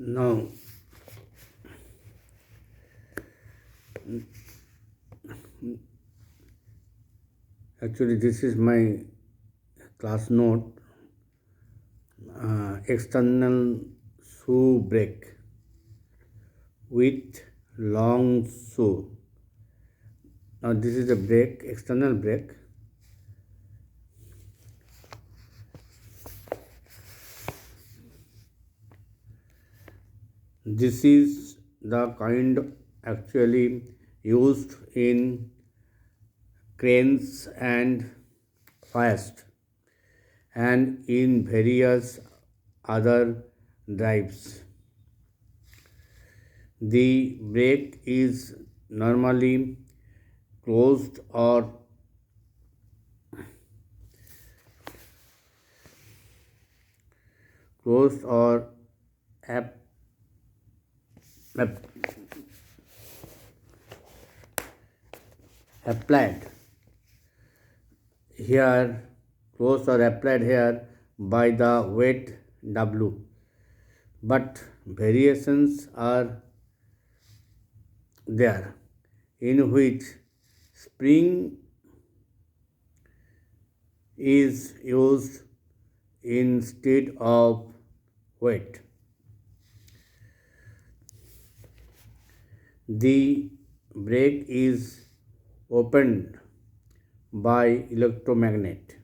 Now, actually, this is my class note. External shoe brake with long shoe. Now, this is the brake, external brake. This is the kind actually used in cranes and fast and in various other drives. The brake is normally closed or ap- ap- applied here, closed or applied here by the weight W. But variations are there in which spring is used instead of weight. The brake is opened by electromagnet.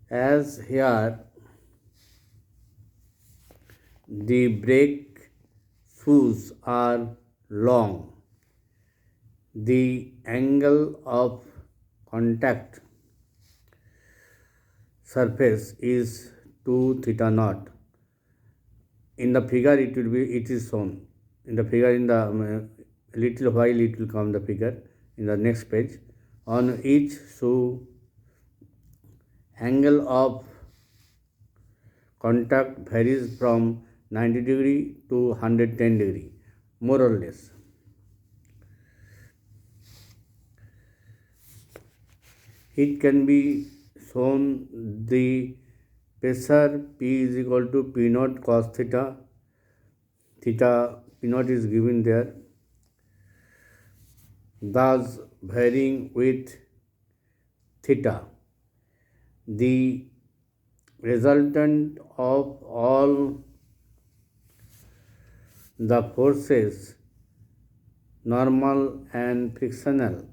As here, the brake shoes are long. The angle of contact surface is 2 theta naught. In the figure it is shown. In the figure in the little while it will come the figure in the next page. On each shoe, angle of contact varies from 90 to 110, more or less. It can be shown the pressure P is equal to P naught cos theta. Theta P naught is given there, thus varying with theta. The resultant of all the forces, normal and frictional,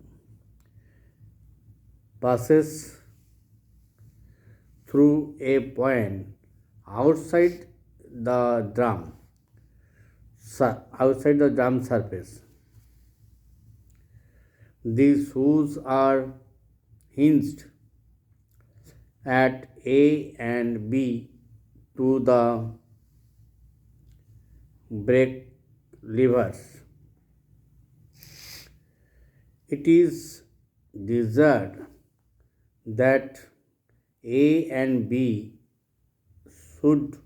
passes through a point outside the drum surface. These shoes are hinged at A and B to the brake levers. It is desired that A and B should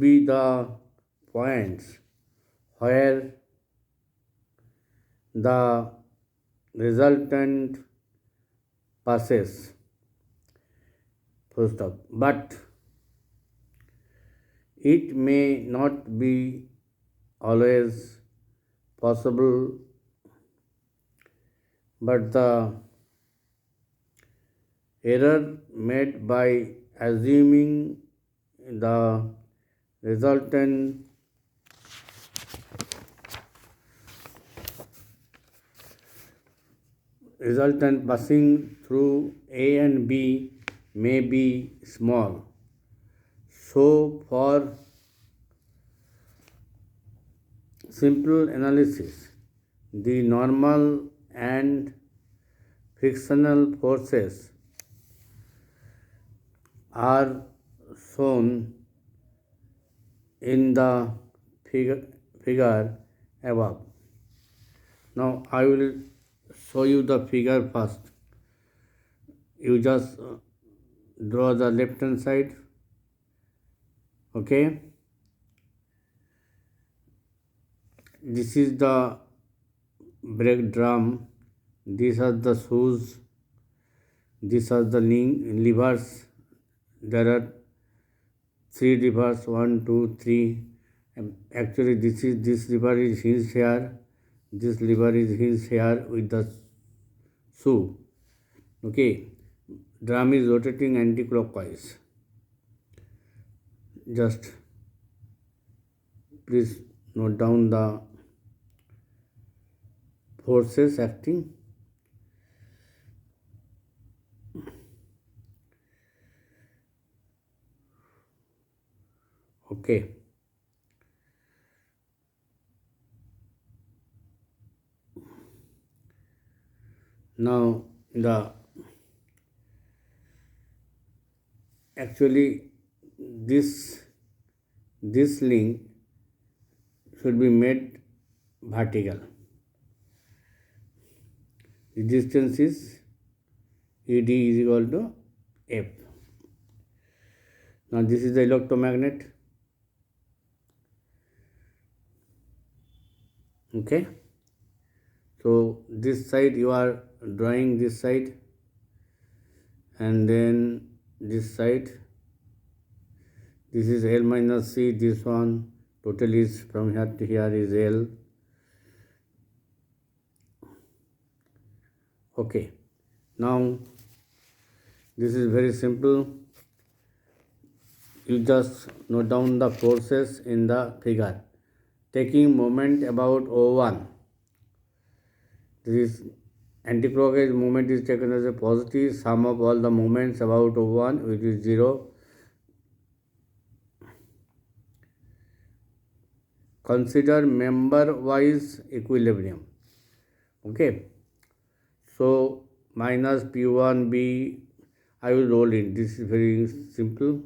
be the points where the resultant passes. Full stop. But it may not be always possible, but the error made by assuming the resultant passing through A and B may be small. So, for simple analysis, the normal and frictional forces are shown in the figure above. Now, I will show you the figure first. You just draw the left hand side. Okay. This is the brake drum. These are the shoes. These are the levers. there are 3 rivers, 1, 2, 3. Actually, this river is hinged here. This river is hinged here with the shoe. Okay, drum is rotating anti-clockwise. Just please note down the forces acting. Okay. Now actually this link should be made vertical. The distance is ED is equal to F. Now this is the electromagnet. Okay. So this side you are drawing this side, and then this side. This is L minus C. This one total is from here to here is L. Okay. Now this is very simple. You just note down the forces in the figure. Taking moment about O1. This is anti-clockwise movement is taken as a positive. Sum of all the moments about O1, which is 0. Consider member-wise equilibrium. Okay. So minus P1B, I will roll in. This is very simple.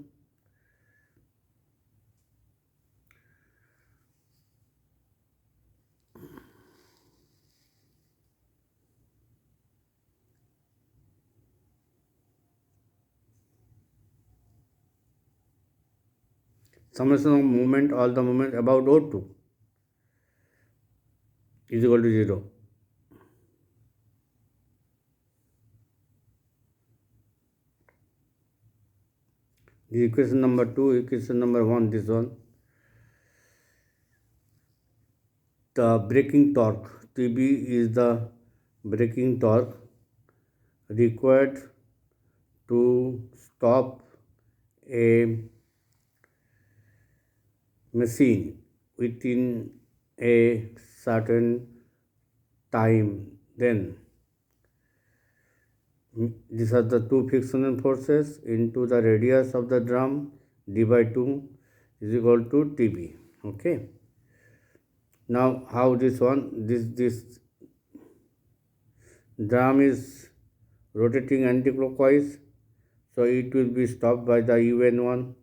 Summation of moment, all the moments about O2 is equal to 0. This is equation number 2, equation number 1, this one. The braking torque, TB is the braking torque required to stop a machine within a certain time. Then these are the two frictional forces into the radius of the drum d by 2 is equal to TB. Okay. Now how this drum is rotating anticlockwise, so it will be stopped by the UN1,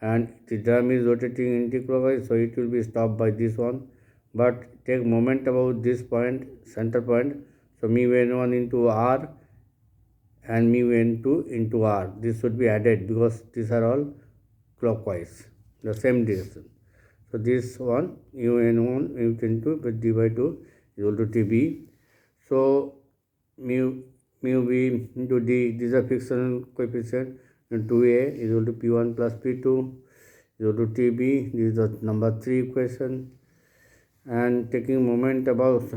and the drum is rotating anticlockwise, so it will be stopped by this one. But take moment about this point, center point, so mu1 into R and mu2 into R. This should be added because these are all clockwise, the same direction. So this one un1 mu2 but d by 2 is equal to TB. So mu b into d, these are frictional coefficient, and 2a is equal to P1 plus P2 is equal to TB. This is the number 3 equation. And taking moment about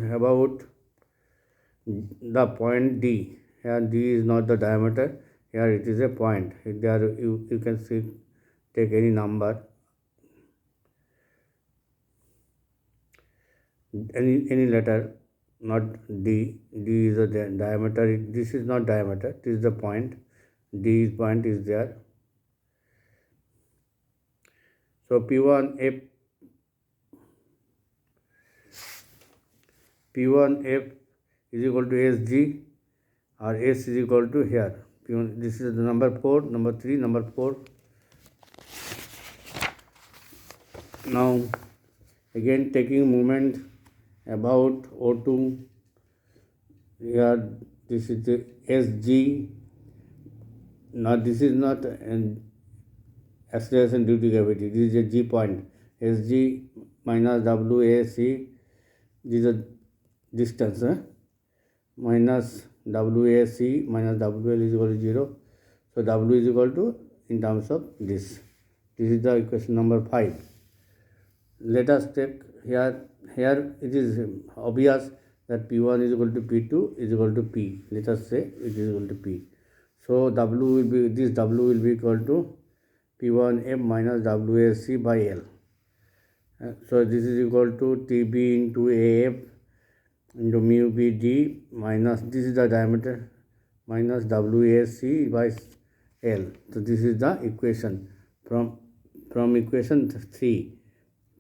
the point D. Here D is not the diameter, here it is a point. There you can see, take any number, any letter, not D. D is the diameter. This is not diameter, this is the point. D point is there. So P1F is equal to SG, or S is equal to here. P1, this is the number 4, number 3, number 4. Now again taking moment about O2, here this is the SG. Now this is not an acceleration due to gravity, this is a G point. SG minus WAC, this is a distance, minus WAC minus WL is equal to 0. So W is equal to in terms of this. This is the equation number 5. Let us take here it is obvious that P1 is equal to P2 is equal to P. Let us say it is equal to P. So W will be equal to P1F minus WSC by L. So this is equal to TB into AF into mu BD minus, this is the diameter, minus WSC by L. So this is the equation from equation 3.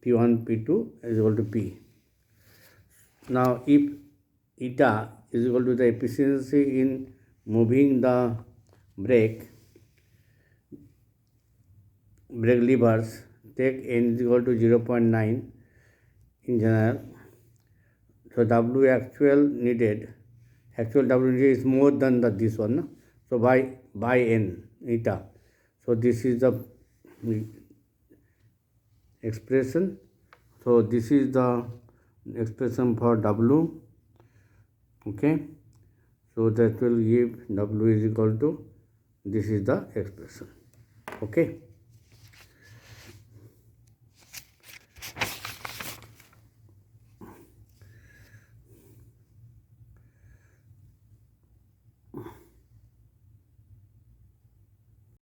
P1, P2 is equal to P. Now, if eta is equal to the efficiency in moving the brake levers, take n is equal to 0.9 in general. So W actual W needed is more than this one. No? So by n eta. So this is the expression. So this is the expression for W. Okay. So that will give W is equal to, this is the expression. Okay.